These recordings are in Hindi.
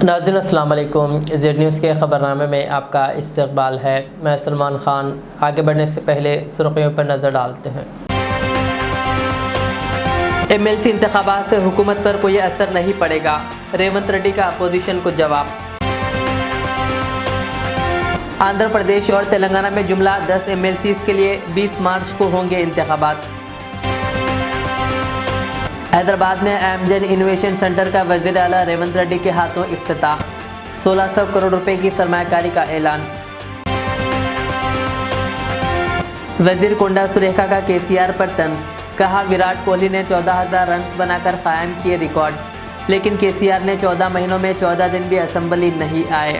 नाज़रीन अस्सलाम वालेकुम। जेड न्यूज़ के ख़बरनामे में आपका इस्तकबाल है। मैं सलमान ख़ान। आगे बढ़ने से पहले सुर्खियों पर नज़र डालते हैं। MLC इंतखाबात से हुकूमत पर कोई असर नहीं पड़ेगा, रेवंत रेड्डी का अपोजिशन को जवाब। आंध्र प्रदेश और तेलंगाना में जुमला 10 MLCs के लिए 20 मार्च को होंगे इंतखाबात। हैदराबाद में एमजेन इनोवेशन सेंटर का वज़ीर आला रेवंत रेड्डी के हाथों इफ्तिताह। 1600 करोड़ रुपए की सरमायाकारी का ऐलान। वज़ीर कोंडा सुरेखा का KCR पर तंज, कहा विराट कोहली ने 14,000 रन बनाकर कायम किए रिकॉर्ड, लेकिन KCR ने 14 महीनों में 14 दिन भी असेंबली नहीं आए।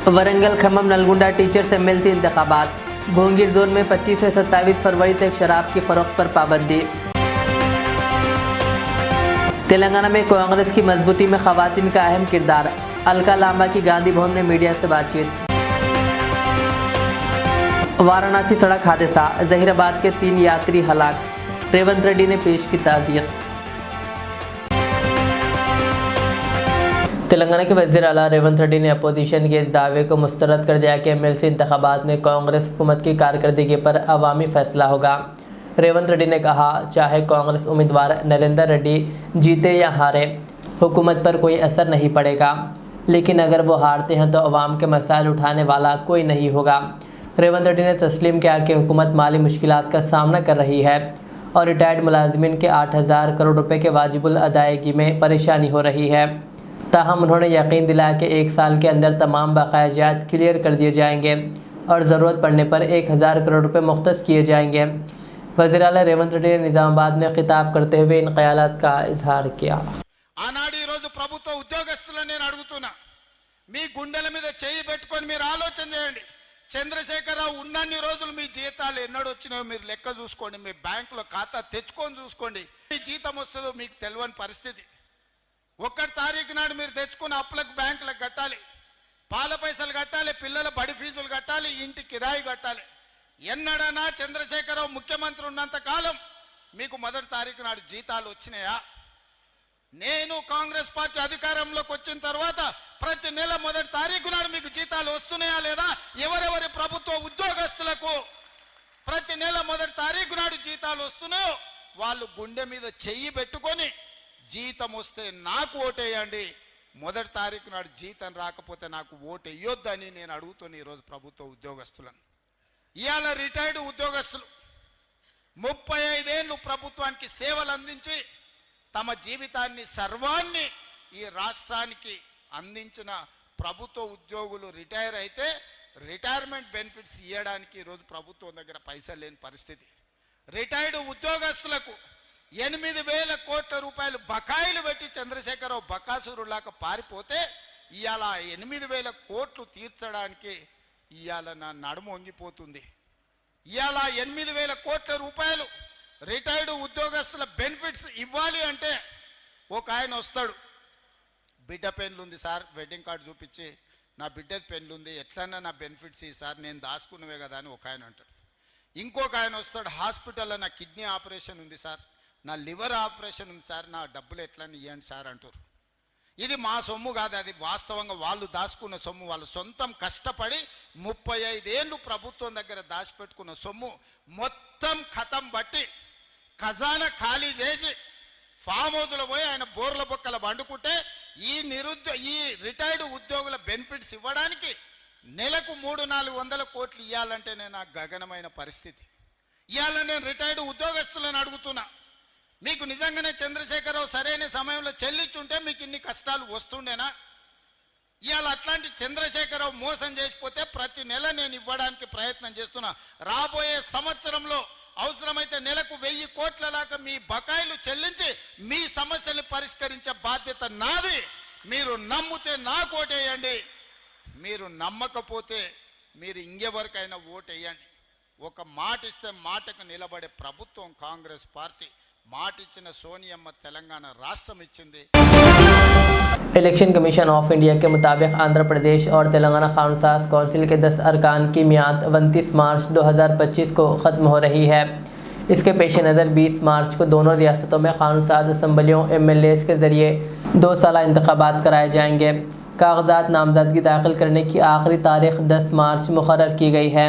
वरंगल खम्मम नलगुंडा टीचर्स MLC इंतखाबात। भोंगीर जोन में 25 से 27 फरवरी तक शराब की फरोख्त पर पाबंदी। तेलंगाना में कांग्रेस की मजबूती में खवातीन का अहम किरदार, अलका लांबा की गांधी भवन में मीडिया से बातचीत। वाराणसी सड़क हादसा, जहीराबाद के 3 यात्री हलाक, रेवंत रेड्डी ने पेश की ताज़ियत। तेलंगाना के वज़ीर आला रेवंत रेड्डी ने अपोजिशन के इस दावे को मुस्तरद कर दिया कि MLC इंतखाबात में कांग्रेस हुकूमत की कारकर्दगी पर अवामी फैसला होगा। रेवंत रेड्डी ने कहा, चाहे कांग्रेस उम्मीदवार नरेंद्र रेड्डी जीते या हारे, हुकूमत पर कोई असर नहीं पड़ेगा, लेकिन अगर वो हारते हैं तो अवाम के मसाइल उठाने वाला कोई नहीं होगा। रेवंत रेड्डी ने तस्लीम किया कि हुकूमत माली मुश्किलात का सामना कर रही है और रिटायर्ड मुलाजिमिन के 8,000 करोड़ रुपए के वाजिबुल अदायगी में परेशानी हो रही है। ताहम उन्होंने यकीन दिलाया कि 1 साल के अंदर तमाम बकायाजात क्लियर कर दिए जाएंगे और ज़रूरत पड़ने पर 1,000 करोड़ रुपए मुख्तस किए जाएंगे। वज़ीर आला रेवंत रेड्डी ने निज़ामाबाद में खिताब करते हुए इन ख्यालात का इजहार किया। ఆనాడు ఈ రోజు ప్రభుత్వ ఉద్యోగస్తులను నేను అడుగుతున్నా, మీ గుండెల మీద చేయి పెట్టుకొని మీరు ఆలోచన చేయండి. చంద్రశేఖరరావు ఉన్నన్ని రోజులు మీ జీతాలు ఎన్నడు వచ్చినాయో మీరు లెక్క చూసుకోండి, మీ బ్యాంకులో ఖాతా తెచ్చుకొని చూసుకోండి. మీ జీతం వస్తుందో మీకు తెలియని పరిస్థితి. 1 తారీఖు నాడు మీరు తెచ్చుకున్న అప్పులకు బ్యాంకులకు కట్టాలి, పాల పైసలు కట్టాలి, పిల్లల బడి ఫీజులు కట్టాలి, ఇంటి కిరాయి కట్టాలి. ఎన్నడన్నా చంద్రశేఖరరావు ముఖ్యమంత్రి ఉన్నంత కాలం మీకు 1 తారీఖు నాడు జీతాలు వచ్చినాయా? నేను కాంగ్రెస్ పార్టీ అధికారంలోకి వచ్చిన తర్వాత ప్రతి నెల 1 తారీఖు నాడు మీకు జీతాలు వస్తున్నాయా లేదా? ఎవరెవరి ప్రభుత్వ ఉద్యోగస్తులకు ప్రతి నెల 1 తారీఖు నాడు జీతాలు వస్తున్నాయో వాళ్ళు గుండె మీద చెయ్యి పెట్టుకొని జీతం వస్తే నాకు ఓటేయండి, 1 తారీఖు నాడు జీతం రాకపోతే నాకు ఓటు వేయొద్దని నేను అడుగుతున్నా ఈరోజు ప్రభుత్వ ఉద్యోగస్తులను. ఇవాళ రిటైర్డ్ ఉద్యోగస్తులు 35 ఏళ్ళు ప్రభుత్వానికి సేవలు అందించి తమ జీవితాన్ని సర్వాన్ని ఈ రాష్ట్రానికి అందించిన ప్రభుత్వ ఉద్యోగులు రిటైర్ అయితే రిటైర్మెంట్ బెనిఫిట్స్ ఇవ్వడానికి ఈరోజు ప్రభుత్వం దగ్గర పైసలు లేని పరిస్థితి. రిటైర్డ్ ఉద్యోగస్తులకు 8,000 కోట్ల రూపాయలు బకాయిలు పెట్టి చంద్రశేఖరరావు బకాసురులాగా పారిపోతే ఇవాళ 8,000 కోట్లు తీర్చడానికి ఇవాళ నా నడుము వంగిపోతుంది. ఇవాళ 8,000 కోట్ల రూపాయలు రిటైర్డ్ ఉద్యోగస్తుల బెనిఫిట్స్ ఇవ్వాలి అంటే ఒక ఆయన వస్తాడు, బిడ్డ పెన్లు ఉంది సార్, వెడ్డింగ్ కార్డు చూపించి నా బిడ్డ పెన్లు ఉంది, ఎట్లన్నా నా బెనిఫిట్స్ ఈ సార్, నేను దాచుకున్నవే కదా అని ఒక ఆయన అంటాడు. ఇంకొక ఆయన వస్తాడు, హాస్పిటల్లో నా కిడ్నీ ఆపరేషన్ ఉంది సార్, నా లివర్ ఆపరేషన్ ఉంది సార్, నా డబ్బులు ఎట్లన్నా ఇవ్వండి సార్ అంటారు. ఇది మా సొమ్ము కాదు, అది వాస్తవంగా వాళ్ళు దాచుకున్న సొమ్ము, వాళ్ళు సొంతం కష్టపడి 35 ఏళ్ళు ప్రభుత్వం దగ్గర దాచిపెట్టుకున్న సొమ్ము మొత్తం ఖతం బట్టి ఖజానా ఖాళీ చేసి ఫామ్ హౌస్లో పోయి ఆయన బోర్ల బొక్కల వండుకుంటే ఈ రిటైర్డ్ ఉద్యోగుల బెనిఫిట్స్ ఇవ్వడానికి నెలకు 300-400 కోట్లు ఇవ్వాలంటే నేను గగనమైన పరిస్థితి. ఇవాళ నేను రిటైర్డ్ ఉద్యోగస్తులను అడుగుతున్నా, మీకు నిజంగానే చంద్రశేఖరరావు సరైన సమయంలో చెల్లించుంటే మీకు ఇన్ని కష్టాలు వస్తుండేనా? ఇవాళ అట్లాంటి చంద్రశేఖరరావు మోసం చేసిపోతే ప్రతి నెల నేను ఇవ్వడానికి ప్రయత్నం చేస్తున్నా. రాబోయే సంవత్సరంలో అవసరమైతే నెలకు 1000 కోట్ల దాకా మీ బకాయిలు చెల్లించి మీ సమస్యలు పరిష్కరించే బాధ్యత నాది. మీరు నమ్మితే నాకు ఓటేయండి, మీరు నమ్మకపోతే మీరు ఇంకెవరికైనా ఓటేయండి. ఒక మాట ఇస్తే మాటకు నిలబడే ప్రభుత్వం కాంగ్రెస్ పార్టీ. మాట ఇచ్చిన సోనియమ్మ తెలంగాణ రాష్ట్రం ఇచ్చింది. इलेक्शन कमीशन ऑफ इंडिया के मुताबिक आंध्र प्रदेश और तेलंगाना कानून साज कौंसिल के 10 अरकान की मियाद 29 मार्च 2025 को ख़त्म हो रही है। इसके पेश नज़र 20 मार्च को दोनों रियासतों में कानून-साज असम्बलियों MLAs के ज़रिए 2 साला इंतखाबात कराए जाएंगे। कागजात नामजदगी दाखिल करने की आखिरी तारीख 10 मार्च मुकर्रर की गई है,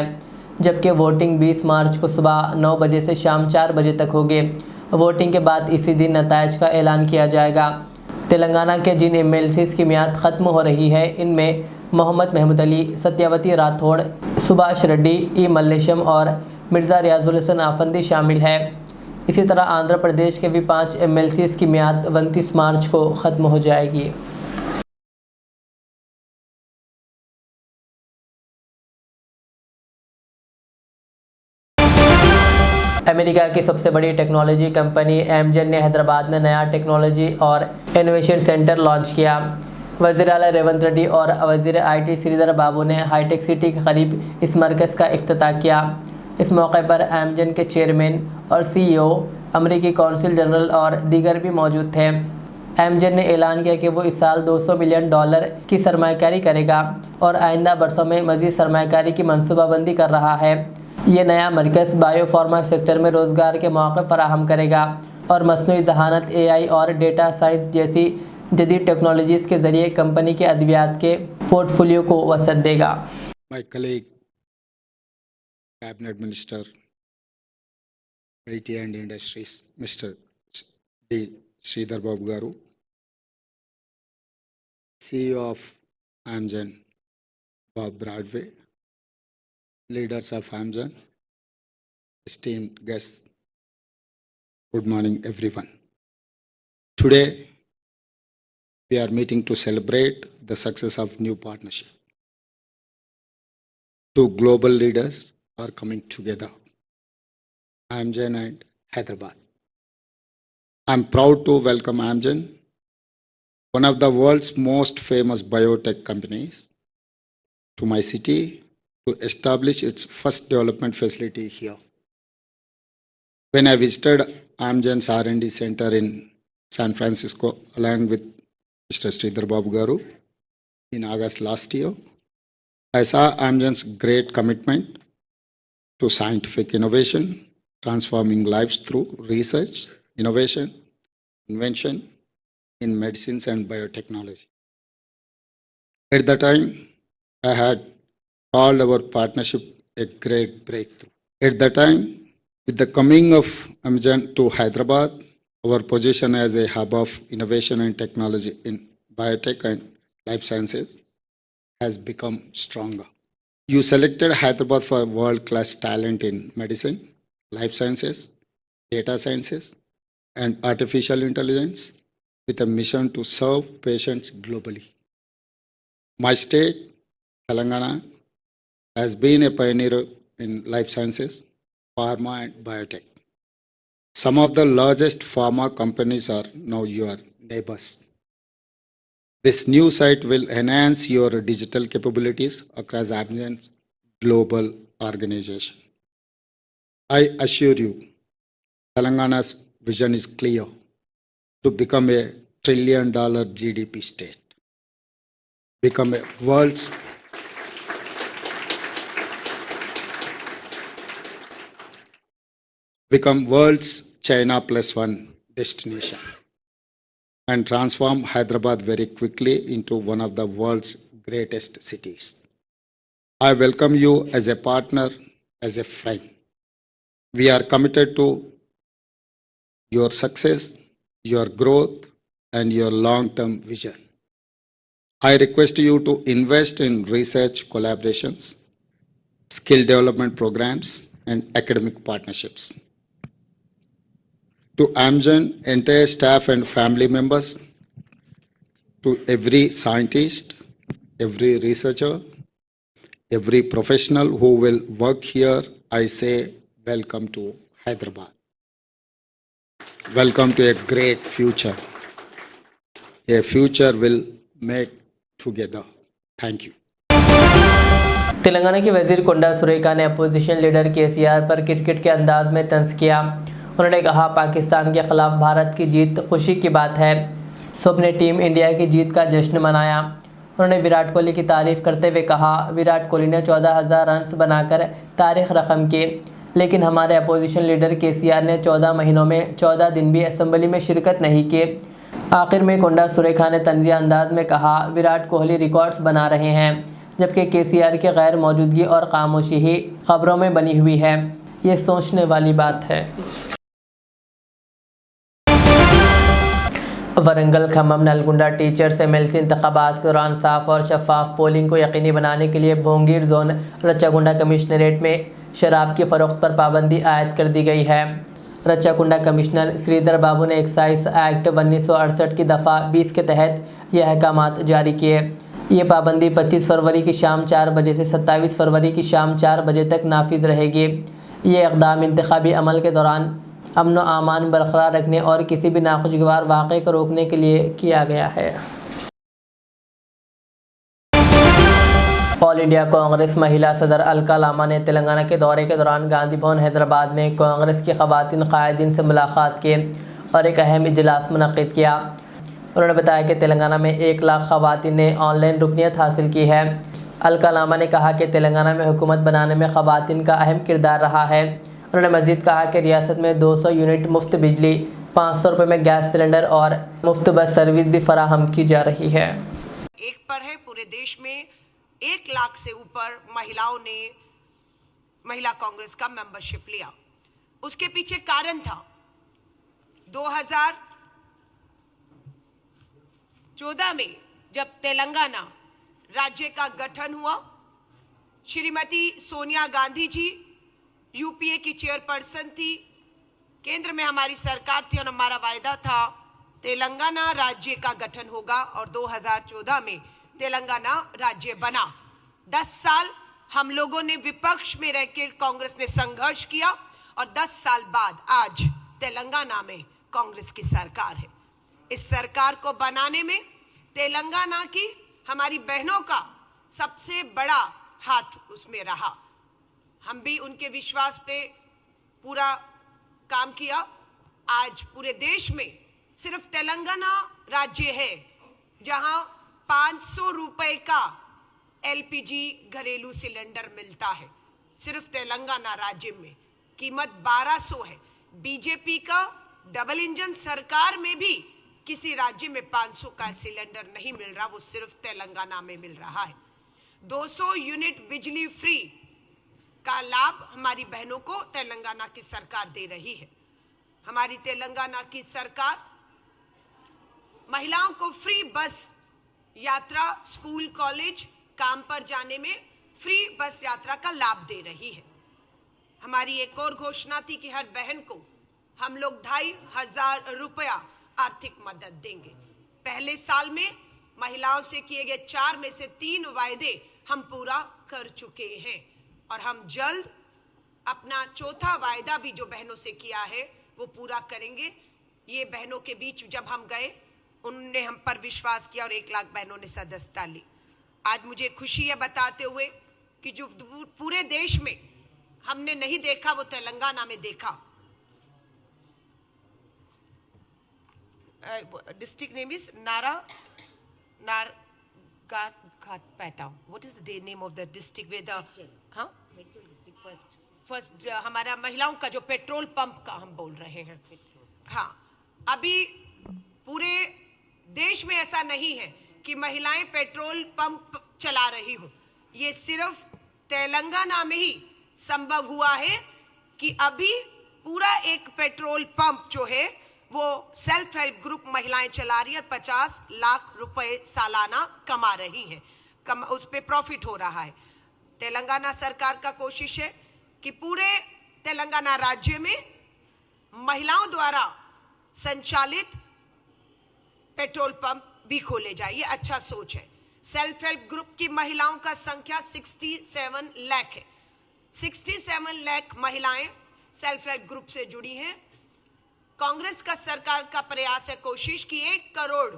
जबकि वोटिंग 20 मार्च को सुबह 9 बजे से शाम 4 बजे तक होगी। वोटिंग के बाद इसी दिन नताइज का ऐलान किया जाएगा। तेलंगाना के जिन MLCs की मियाद ख़त्म हो रही है, इनमें मोहम्मद महमूद अली, सत्यावती राठौड़, सुभाष रेड्डी, ई मल्लेशम और मिर्ज़ा रियाजुल हसन आफंदी शामिल है। इसी तरह आंध्र प्रदेश के भी 5 MLCs की मियाद 29 मार्च को ख़त्म हो जाएगी। अमेरिका की सबसे बड़ी टेक्नोलॉजी कंपनी एमजन ने हैदराबाद में नया टेक्नोलॉजी और इनोवेशन सेंटर लॉन्च किया। वज़ीर आला रेवंत रेड्डी और वज़ीर IT श्रीधर बाबू ने हाईटेक सिटी के करीब इस मरकज़ का इफ्तिताह किया। इस मौके पर एमजन के चेयरमैन और CEO, अमरीकी कौंसिल जनरल और दीगर भी मौजूद थे। एमजन ने ऐलान किया कि वो इस साल $200 मिलियन की सरमायाकारी करेगा और आइंदा बरसों में मज़ीद सरमायाकारी की मनसूबाबंदी कर रहा है। ये नया मरकज़ बायोफार्मा सेक्टर में रोज़गार के मौके फराहम करेगा और मसनूई ज़हानत, AI और डेटा साइंस जैसी जदीद टेक्नोलॉजीज़ के ज़रिए कंपनी के अद्वियात के पोर्टफोलियो को वसअत देगा। My colleague, Cabinet Minister, IT and Industries, Mr. D. Sridhar Babu Garu, CEO of Amgen, Bob Broadway, leaders of Amgen, esteemed guests, good morning everyone. Today, we are meeting to celebrate the success of new partnership. Two global leaders are coming together, Amgen and Hyderabad. I'm proud to welcome Amgen, one of the world's most famous biotech companies, to my city to establish its first development facility here. When I visited Amgen's R&D center in San Francisco along with Mr. Sridhar Babu Garu in August last year, I saw Amgen's great commitment to scientific innovation, transforming lives through research, innovation, invention in medicines and biotechnology. At the time, I had called our partnership a great breakthrough. At the time, with the coming of Amgen to Hyderabad, our position as a hub of innovation and technology in biotech and life sciences has become stronger. You selected Hyderabad for world-class talent in medicine, life sciences, data sciences, and artificial intelligence with a mission to serve patients globally. My state, Telangana, has been a pioneer in life sciences, pharma, and biotech. Some of the largest pharma companies are now your neighbors. This new site will enhance your digital capabilities across Amgen's global organization. I assure you, Telangana's vision is clear to become a $1 trillion GDP state, become a world's China +1 destination, and transform Hyderabad very quickly into one of the world's greatest cities. I welcome you as a partner, as a friend. We are committed to your success, your growth, and your long-term vision. I request you to invest in research collaborations, skill development programs, and academic partnerships. To Amgen, entire staff and family members, to every scientist, every researcher, every professional who will work here, I say welcome to Hyderabad. Welcome to a great future. A future we'll make together. Thank you. Telangana की वजीर कोंडा सुरेखा ने अपोजिशन लीडर KCR पर क्रिकेट के अंदाज में तंज किया। उन्होंने कहा, पाकिस्तान के खिलाफ भारत की जीत खुशी की बात है। सबने टीम इंडिया की जीत का जश्न मनाया। उन्होंने विराट कोहली की तारीफ करते हुए कहा, विराट कोहली ने 14,000 रन्स बनाकर तारीख रकम की। लेकिन हमारे अपोजिशन लीडर केसीआर ने 14 महीनों में 14 दिन भी असेंबली में शिरकत नहीं की। आखिर में कोंडा सुरेखा ने तंज़िया अंदाज में कहा, विराट कोहली रिकॉर्ड्स बना रहे हैं, जबकि केसीआर की गैर मौजूदगी और खामोशी ही खबरों में बनी हुई है। ये सोचने वाली बात है। वरंगल, खम्मम, नलगुंडा टीचर्स एमएलसी इंतखाबात के दौरान साफ और शफाफ पोलिंग को यकीनी बनाने के लिए भोंगीर जोन रच्चाकुंडा कमिश्नरेट में शराब की फ़रोख्त पर पाबंदी आयद कर दी गई है। रच्चाकुंडा कमिश्नर श्रीधर बाबू ने एक्साइज एक्ट 1968 की दफ़ा 20 के तहत यह अहकामात जारी किए। ये पाबंदी 25 फरवरी की शाम 4 बजे से 27 फरवरी की शाम 4 बजे तक नाफिज रहेगी। ये इक़दाम इंतखाबी अमल के दौरान अमन व अमान बरकरार रखने और किसी भी नाखुशगवार वाक़े को रोकने के लिए किया गया है। ऑल इंडिया कांग्रेस महिला सदर अलका लामा ने तेलंगाना के दौरे के दौरान गांधी भवन हैदराबाद में कांग्रेस की ख़वातीन कायदीन से मुलाकात की और एक अहम इजलास मुनक़िद किया। उन्होंने बताया कि तेलंगाना में 1 लाख ख़वातीन ने ऑनलाइन रुकनियत हासिल की है। अलका लामा ने कहा कि तेलंगाना में हुकूमत बनाने में ख़वातीन का अहम किरदार रहा है। उन्होंने मज़ीद कहा कि रियासत में 200 यूनिट मुफ्त बिजली, 500 रुपये में गैस सिलेंडर और मुफ्त बस सर्विस भी फराहम की जा रही है। एक पर है पूरे देश में 1 लाख से ऊपर महिलाओं ने महिला कांग्रेस का मेंबरशिप लिया। उसके पीछे कारण था 2014 में जब तेलंगाना राज्य का गठन हुआ, श्रीमती सोनिया गांधी जी यूपीए की चेयरपर्सन थी, केंद्र में हमारी सरकार थी और हमारा वायदा था तेलंगाना राज्य का गठन होगा और 2014 में तेलंगाना राज्य बना। 10 साल हम लोगों ने विपक्ष में रहकर कांग्रेस ने संघर्ष किया और 10 साल बाद आज तेलंगाना में कांग्रेस की सरकार है। इस सरकार को बनाने में तेलंगाना की हमारी बहनों का सबसे बड़ा हाथ उसमें रहा। हम भी उनके विश्वास पे पूरा काम किया। आज पूरे देश में सिर्फ तेलंगाना राज्य है जहां 500 रुपए का एलपीजी घरेलू सिलेंडर मिलता है। सिर्फ तेलंगाना राज्य में कीमत 1200 है। बीजेपी का डबल इंजन सरकार में भी किसी राज्य में 500 का सिलेंडर नहीं मिल रहा, वो सिर्फ तेलंगाना में मिल रहा है। 200 यूनिट बिजली फ्री का लाभ हमारी बहनों को तेलंगाना की सरकार दे रही है। हमारी तेलंगाना की सरकार महिलाओं को फ्री बस यात्रा, स्कूल कॉलेज काम पर जाने में फ्री बस यात्रा का लाभ दे रही है। हमारी एक और घोषणा थी कि हर बहन को हम लोग 2500 रुपया आर्थिक मदद देंगे। पहले साल में महिलाओं से किए गए 4 में से 3 वायदे हम पूरा कर चुके हैं और हम जल्द अपना 4था वायदा भी जो बहनों से किया है वो पूरा करेंगे। ये बहनों के बीच जब हम गए उन्होंने हम पर विश्वास किया और 1 लाख बहनों ने सदस्यता ली। आज मुझे खुशी है बताते हुए कि जो पूरे देश में हमने नहीं देखा वो तेलंगाना में देखा। District name is Narghatpeta. What is the name of the district where the first हमारा महिलाओं का जो पेट्रोल पंप का हम बोल रहे हैं। हाँ, अभी पूरे देश में ऐसा नहीं है कि महिलाएं पेट्रोल पंप चला रही हो। ये सिर्फ तेलंगाना में ही संभव हुआ है कि अभी पूरा एक पेट्रोल पंप जो है वो सेल्फ हेल्प ग्रुप महिलाएं चला रही है, 50 लाख रुपए सालाना कमा रही हैं, उस पे प्रॉफिट हो रहा है। तेलंगाना सरकार का कोशिश है कि पूरे तेलंगाना राज्य में महिलाओं द्वारा संचालित पेट्रोल पंप भी खोले जाए। ये अच्छा सोच है। सेल्फ हेल्प ग्रुप की महिलाओं का संख्या 67 लाख है। 67 लाख महिलाएं सेल्फ हेल्प ग्रुप से जुड़ी हैं। कांग्रेस का सरकार का प्रयास है, कोशिश की 1 करोड़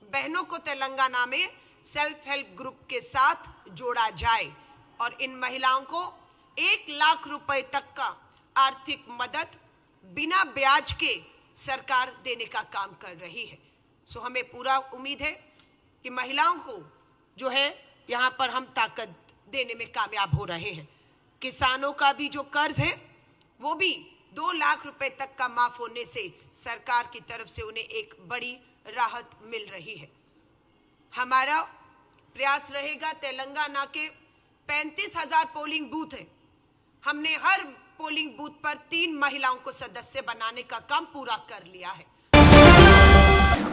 बहनों को तेलंगाना में सेल्फ हेल्प ग्रुप के साथ जोड़ा जाए और इन महिलाओं को 1 लाख रुपए तक का आर्थिक मदद बिना ब्याज के सरकार देने का काम कर रही है। सो हमें पूरा उम्मीद है कि महिलाओं को जो है यहाँ पर हम ताकत देने में कामयाब हो रहे हैं। किसानों का भी जो कर्ज है वो भी 2 लाख रुपए तक का माफ होने से सरकार की तरफ से उन्हें एक बड़ी राहत मिल रही है। हमारा प्रयास रहेगा, तेलंगाना के 35,000 पोलिंग बूथ है, हमने हर पोलिंग बूथ पर 3 महिलाओं को सदस्य बनाने का काम पूरा कर लिया है।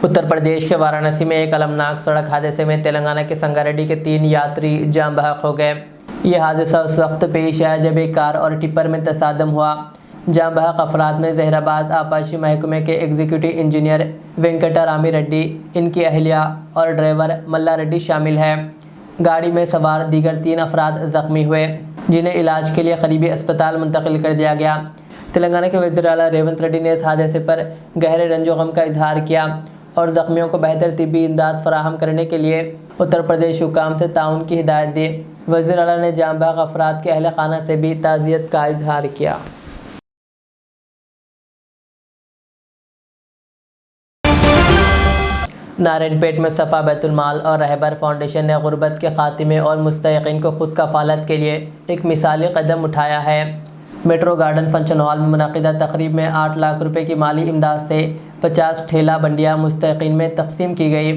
उत्तर प्रदेश के वाराणसी में एक अलमनाक सड़क हादसे में तेलंगाना के संगारेड्डी के 3 यात्री जान बहक हो गए। यह हादसा उस वक्त पेश आया जब एक कार और टिप्पर में तसादम हुआ। जान बहक अफराद में जहराबाद आपाशी महकमे के एग्जीक्यूटिव इंजीनियर वेंकटरामी रेड्डी, इनकी अहलिया और ड्राइवर मल्ला रेड्डी शामिल है। गाड़ी में सवार दीगर 3 अफराद जख्मी हुए, जिन्हें इलाज के लिए करीबी अस्पताल मुंतकिल कर दिया गया। तेलंगाना के वज़ीर आला रेवंत रेड्डी ने इस हादसे पर गहरे रंजो गम का इजहार किया और जख्मियों को बेहतर तिब्बी इमदाद फराहम करने के लिए उत्तर प्रदेश हुकाम से ताउन की हिदायत दी। वज़ीर आला ने जान बहक अफराद के अहल खाना से भी ताज़ियत का इजहार किया। नारायणपेट में सफ़ा बैतुल माल और रहबर फाउंडेशन ने गुर्बत के खात्मे और मुस्तहिक़ीन को खुद कफ़ालत के लिए एक मिसाली कदम उठाया है। मेट्रो गार्डन फंक्शन हॉल में मुनक़िदा तक़रीब में 8 लाख रुपए की माली इमदाद से 50 ठेला बंडियाँ मुस्तहिक़ीन में तकसीम की गई,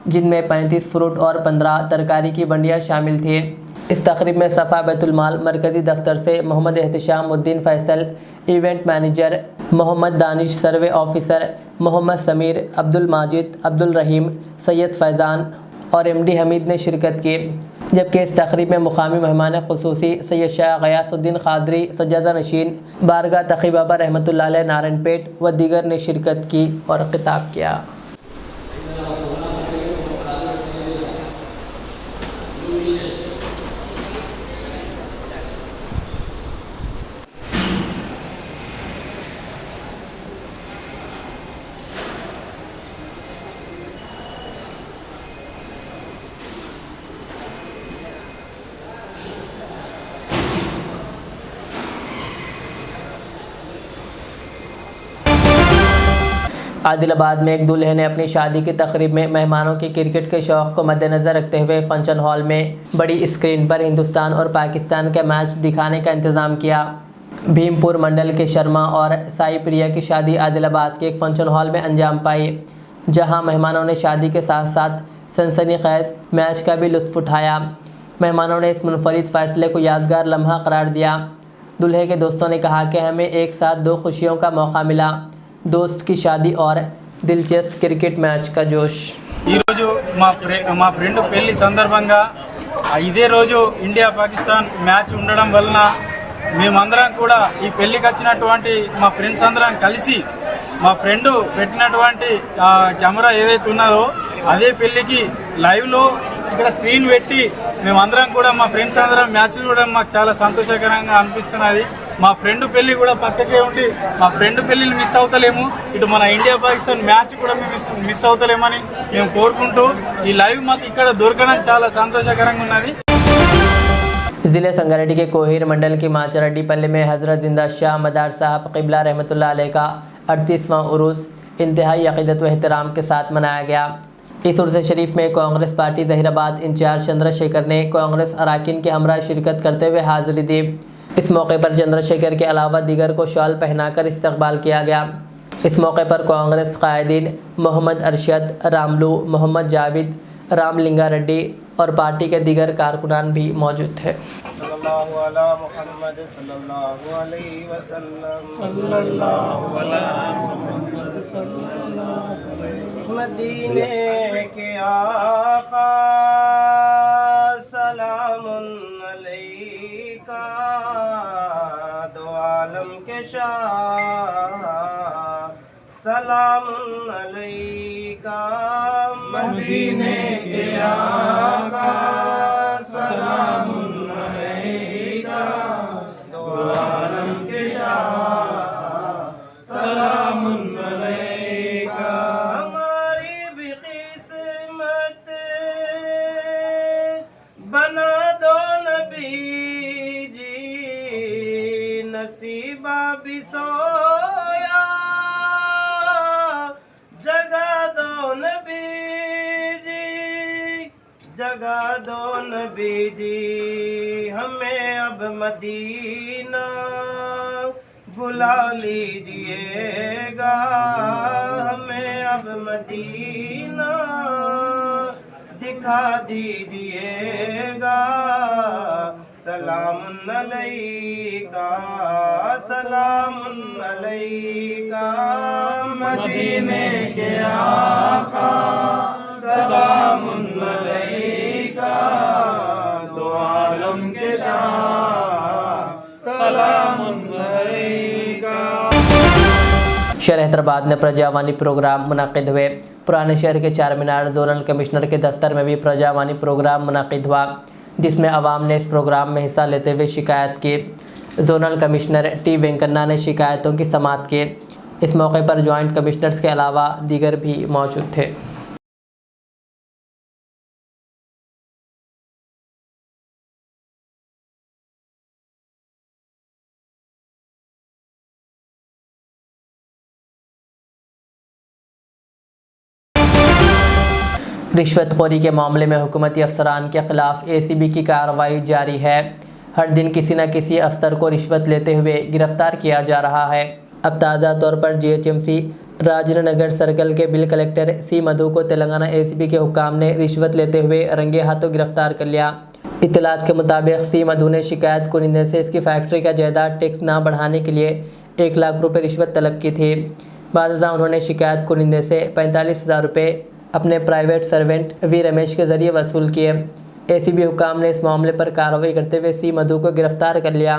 जिनमें 35 फ्रूट और 15 तरकारी की बंडियाँ शामिल थी। इस तक़रीब में सफ़ा बैतुल माल मरकज़ी दफ्तर से मोहम्मद एहतिशामुद्दीन फ़ैसल, इवेंट मैनेजर मोहम्मद दानिश, सर्वे ऑफिसर मोहम्मद समीर, अब्दुल माजिद, अब्दुल रहीम, सैयद फैज़ान और MD हमीद ने शिरकत की। जबकि इस तक़रीब में मुकामी मेहमान ख़ुसूसी सैयद शाह गयासुद्दीन क़ादरी, सज्जादा नशीन, बारगाह तक़ी बाबा रहमतुल्लाह अलैह नारायणपेट व दीगर ने शिरकत की और ख़िताब किया। आदिलाबाद में एक दूल्हे ने अपनी शादी की तकरीब में मेहमानों की क्रिकेट के शौक़ को मद्देनज़र रखते हुए फंक्शन हॉल में बड़ी स्क्रीन पर हिंदुस्तान और पाकिस्तान का मैच दिखाने का इंतज़ाम किया। भीमपुर मंडल के शर्मा और साई प्रिया की शादी आदिलाबाद के एक फंक्शन हॉल में अंजाम पाई, जहां मेहमानों ने शादी के साथ साथ सनसनीखेज़ मैच का भी लुत्फ़ उठाया। मेहमानों ने इस मुनफरिद फ़ैसले को यादगार लम्हा करार दिया। दूल्हे के दोस्तों ने कहा कि हमें एक साथ 2 खुशियों का मौका मिला, दोस्त की शादी और दिलचस्प क्रिकेट मैच का जोश। మా ఫ్రెండ్ పెళ్లి సందర్భంగా ఇదే రోజు ఇండియా పాకిస్తాన్ మ్యాచ్ ఉండడం వలన మేమందరం కూడా ఈ పెళ్లికి వచ్చినటువంటి మా ఫ్రెండ్స్ అందరం కలిసి మా ఫ్రెండ్ పెట్టినటువంటి కెమెరా ఏదైతే ఉన్నదో అదే పెళ్లికి లైవ్లో ఇక్కడ స్క్రీన్ పెట్టి మేమందరం కూడా మా ఫ్రెండ్స్ అందరం మ్యాచ్ చూడడం మాకు చాలా సంతోషకరంగా అనిపిస్తున్నది। మా ఫ్రెండ్ పెళ్లి కూడా పక్కకే ఉండి మా ఫ్రెండ్ పెళ్లిని మిస్ అవుతలేము, ఇటు మన ఇండియా పాకిస్తాన్ మ్యాచ్ కూడా మిస్ అవుతలేమని మేము కోరుకుంటూ ఈ లైవ్ మాకు ఇక్కడ దొరకడం చాలా సంతోషకరంగా ఉన్నది। ज़िले संगारेड्डी के कोहिर मंडल की माचरेड्डी पल्ले में हज़रत जिंदा शाह मदार साहब क़िबला रहमतुल्लाह अलैह का 38वां उरूस इंतहाई अक़ीदत व एहतराम के साथ मनाया गया। इस उर्स शरीफ में कांग्रेस पार्टी ज़हीराबाद इंचार्ज चंद्रशेखर ने कांग्रेस अराकीन के हमरा शिरकत करते हुए हाज़िरी दी। इस मौके पर चंद्रशेखर के अलावा दीगर को शॉल पहनाकर इस्तकबाल किया गया। इस मौके पर कांग्रेस कायदीन मोहम्मद अरशद, रामलू, मोहम्मद जावेद, रामलिंगा रेड्डी और पार्टी के दीगर कारकुनान भी मौजूद थे। सल्लल्लाहु अला मुहम्मद सल्लल्लाहु अलैहि वसल्लम सल्लल्लाहु अला मुहम्मद सल्लल्लाहु अलैहि मदीने के आका सलामुन अलैका दो आलम के शाह सलामुन अलैका मदीने के आका सलामुन अलैका दो आलम के शाह सलामुन अलैका। हमारी भी किस्मत बना दो नबी जी, नसीबा भी सोया जगा दो नबी जी, जगा दो नबी जी। हमें अब मदीना बुला लीजिएगा हमें अब मदीना दिखा दीजिएगा। सलामुन अलैका सलामुन अलैका मदीने के आका सलामुन अलैका दो आलम के शाह सलामुन अलैका। शहर हैदराबाद में प्रजावानी प्रोग्राम मुनाकिद हुए। पुराने शहर के चार मीनार जोनल कमिश्नर के दफ्तर में भी प्रजावानी प्रोग्राम मुनाकिद हुआ, जिसमें आवाम ने इस प्रोग्राम में हिस्सा लेते हुए शिकायत की। जोनल कमिश्नर टी वेंकन्ना ने शिकायतों की समाअत की। इस मौके पर जॉइंट कमिश्नर्स के अलावा दीगर भी मौजूद थे। रिश्वतखोरी के मामले में हुकूमती अफसरान के खिलाफ ACB की कार्रवाई जारी है। हर दिन किसी न किसी अफसर को रिश्वत लेते हुए गिरफ्तार किया जा रहा है। अब ताज़ा तौर पर GHMC राजेंद्र नगर सर्कल के बिल कलेक्टर C मधु को तेलंगाना ACB के हुक्काम ने रिश्वत लेते हुए रंगे हाथों गिरफ्तार कर लिया। इत्तलात के मुताबिक C मधु ने शिकायत कुनिंदे से इसकी फैक्ट्री का जायदाद टैक्स ना बढ़ाने के लिए 1 लाख रुपये रिश्वत तलब की थी। बाद उन्होंने शिकायत कुनिंदे से 45,000 रुपये अपने प्राइवेट सर्वेंट V रमेश के ज़रिए वसूल किए। ACB हुकाम ने इस मामले पर कार्रवाई करते हुए C मधु को गिरफ्तार कर लिया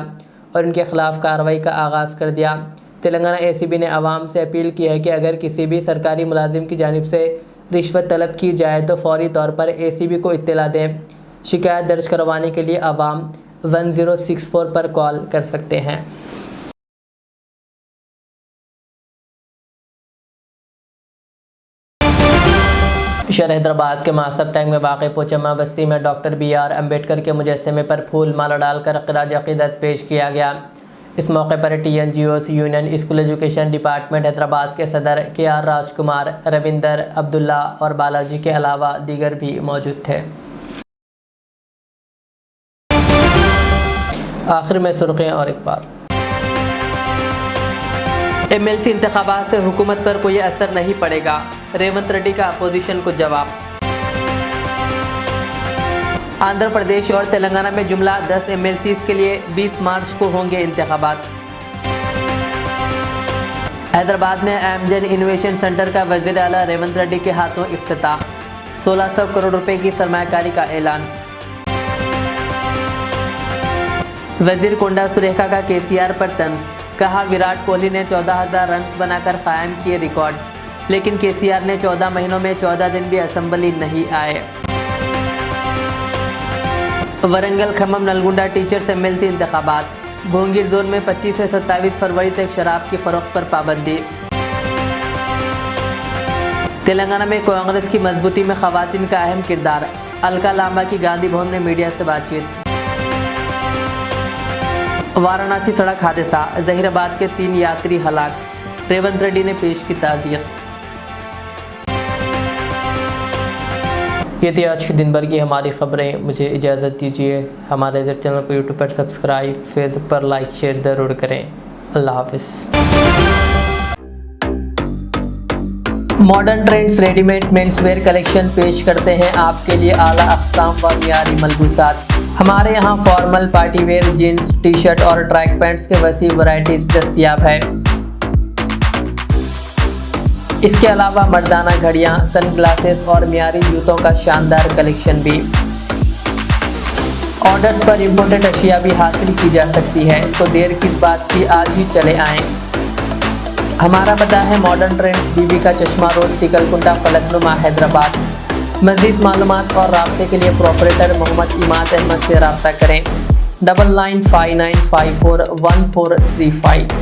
और इनके खिलाफ कार्रवाई का आगाज़ कर दिया। तेलंगाना ACB ने आवाम से अपील की है कि अगर किसी भी सरकारी मुलाजिम की जानिब से रिश्वत तलब की जाए तो फौरी तौर पर ACB को इत्तला दें। शिकायत दर्ज करवाने के लिए आवाम 1064 पर कॉल कर सकते हैं। शहर हैदराबाद के मासब टैंक में वाक़ पोचम्मा बस्ती में डॉक्टर BR अम्बेडकर के मुजस्समे पर फूल माला डालकर ख़िराज अक़ीदत पेश किया गया। इस मौके पर TNGOs union school education department Hyderabad के सदर KR राजकुमार, रविंदर, अब्दुल्ला और बालाजी के अलावा दीगर भी मौजूद थे। आखिर में सुर्खियाँ और एक बार। MLC इंतखाबात से हुकूमत पर कोई असर नहीं पड़ेगा, रेवंत रेड्डी का अपोजिशन को जवाब। आंध्र प्रदेश और तेलंगाना में जुमला 10 MLCs के लिए 20 मार्च को होंगे इंतखाबात। हैदराबाद में एमजेन इनोवेशन सेंटर का वज़ीर आला रेवंत रेड्डी के हाथों इफ्तिताह। 1600 करोड़ रुपए की सरमायाकारी का ऐलान। वज़ीर कोंडा सुरेखा का KCR पर तंज, कहा विराट कोहली ने 14,000 रन बनाकर कायम किए रिकॉर्ड, लेकिन KCR ने 14 महीनों में 14 दिन भी असेंबली नहीं आए। वरंगल, खम्मम, नलगुंडा टीचर्स MLC इंतखाबात। भोंगीर जोन में 25 से 27 फरवरी तक शराब की फरोख्त पर पाबंदी। तेलंगाना में कांग्रेस की मजबूती में खवातीन का अहम किरदार, अलका लांबा की गांधी भवन में मीडिया से बातचीत। वाराणसी सड़क हादसा, जहीराबाद के 3 यात्री हलाक, रेवंत रेड्डी ने पेश की ताज़ियत। ये थी आज के दिन भर की हमारी खबरें। मुझे इजाज़त दीजिए। हमारे चैनल को यूट्यूब पर सब्सक्राइब, फेसबुक पर लाइक शेयर ज़रूर करें। अल्लाह हाफिज़। Modern trends readymade menswear collection पेश करते हैं आपके लिए आला अक़साम व मियारी मलबूसात। हमारे यहाँ formal, party wear, jeans, T shirt और ट्रैक पैंट्स के वसी वैरायटीज दस्तयाब है। इसके अलावा मर्दाना घड़ियाँ, सन ग्लासेस और मियारी जूतों का शानदार कलेक्शन भी। ऑर्डर्स पर इम्पोर्टेड अशिया भी हासिल की जा सकती है, तो देर किस बात की, आज ही चले आएँ। हमारा पता है मॉडर्न ट्रेंड्स, बीबी का चश्मा रोड, टिकलकुंडा, फलकनुमा, हैदराबाद। मज़ीद मालूमात और राब्ते के लिए प्रोपरेटर मोहम्मद इमाद अहमद से रब्ता करें। 9959541435।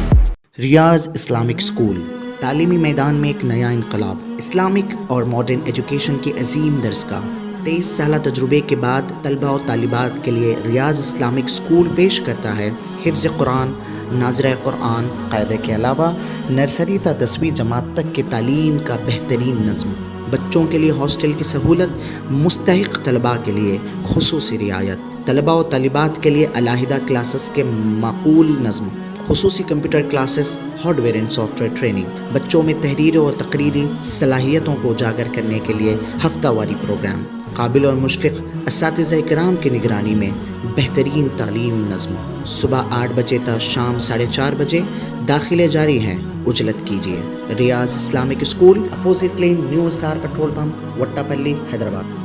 रियाज इस्लामिक स्कूल, तालीमी मैदान में एक नया इनकलाब। इस्लामिक और मॉडर्न एजुकेशन की अजीम दरसगाह। 23 साल तजुर्बे के बाद तलबा और तालिबात के लिए रियाज इस्लामिक स्कूल पेश करता है हिफ्ज़ कुरान, नाज़िरा कुरान क़ायदे के अलावा नर्सरी ता 10वीं जमात तक की तालीम का बेहतरीन नज़्म। बच्चों के लिए हॉस्टल की सहूलत, मुस्तहिक़ तलबा के लिए खुसूसी रियायत, तलबा और तालिबात के लिए अलहदा क्लासेस के माकूल नज़्म। खुसूसी computer classes, hardware and software training, बच्चों में तहरीर और तकरीरी सलाहियतों को उजागर करने के लिए हफ्तावारी प्रोग्राम, काबिल और मुशफ़िक़ असातिज़ा इकराम की निगरानी में बेहतरीन तालीम नज़्म। सुबह 8 बजे तक शाम 4:30 बजे दाखिले जारी हैं, उजलत कीजिए। Riyaz Islamic school, opposite lane, new SR petrol pump, Vattapally, Hyderabad.